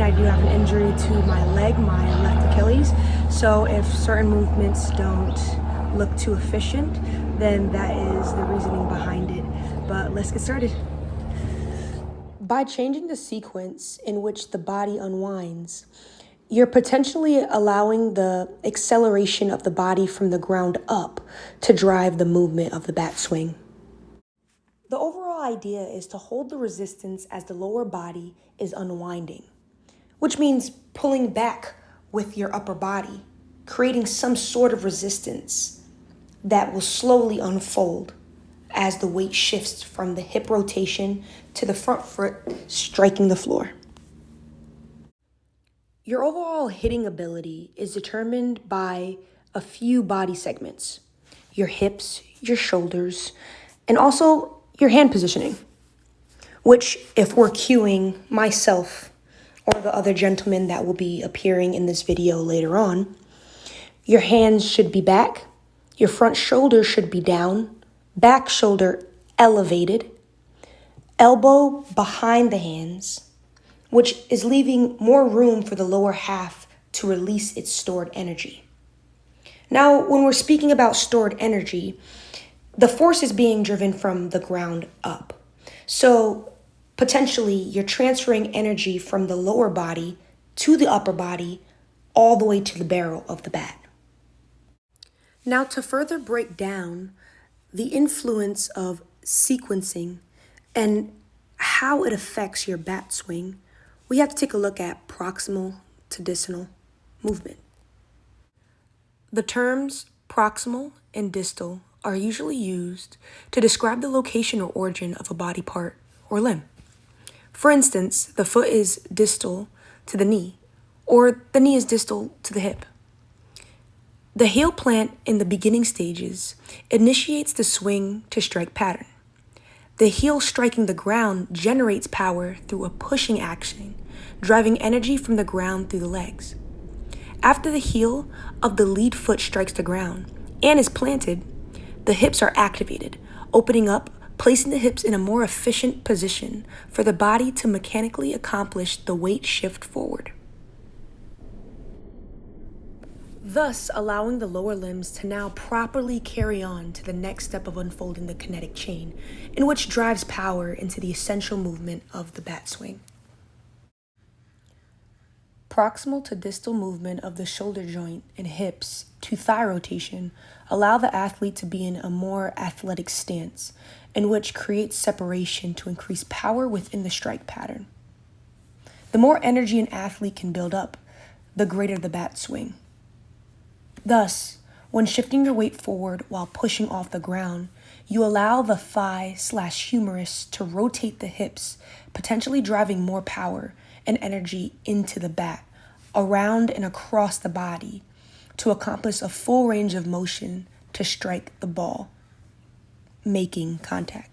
moment, I do have an injury to my leg, my left Achilles. So if certain movements don't look too efficient, then that is the reasoning behind it. But let's get started. By changing the sequence in which the body unwinds, you're potentially allowing the acceleration of the body from the ground up to drive the movement of the bat swing. The overall idea is to hold the resistance as the lower body is unwinding, which means pulling back with your upper body, creating some sort of resistance that will slowly unfold as the weight shifts from the hip rotation to the front foot striking the floor. Your overall hitting ability is determined by a few body segments: your hips, your shoulders, and also your hand positioning, which, if we're cueing myself or the other gentleman that will be appearing in this video later on, your hands should be back, your front shoulder should be down, back shoulder elevated, elbow behind the hands, which is leaving more room for the lower half to release its stored energy. Now, when we're speaking about stored energy, the force is being driven from the ground up. So potentially you're transferring energy from the lower body to the upper body all the way to the barrel of the bat. Now, to further break down the influence of sequencing and how it affects your bat swing, we have to take a look at proximal to distal movement. The terms proximal and distal are usually used to describe the location or origin of a body part or limb. For instance, the foot is distal to the knee, or the knee is distal to the hip. The heel plant in the beginning stages initiates the swing to strike pattern. The heel striking the ground generates power through a pushing action, driving energy from the ground through the legs. After the heel of the lead foot strikes the ground and is planted, the hips are activated, opening up, placing the hips in a more efficient position for the body to mechanically accomplish the weight shift forward, thus allowing the lower limbs to now properly carry on to the next step of unfolding the kinetic chain, in which drives power into the essential movement of the bat swing. Proximal to distal movement of the shoulder joint and hips to thigh rotation allow the athlete to be in a more athletic stance, in which creates separation to increase power within the strike pattern. The more energy an athlete can build up, the greater the bat swing. Thus, when shifting your weight forward while pushing off the ground, you allow the thigh/humerus to rotate the hips, potentially driving more power and energy into the bat, around and across the body, to accomplish a full range of motion to strike the ball, making contact.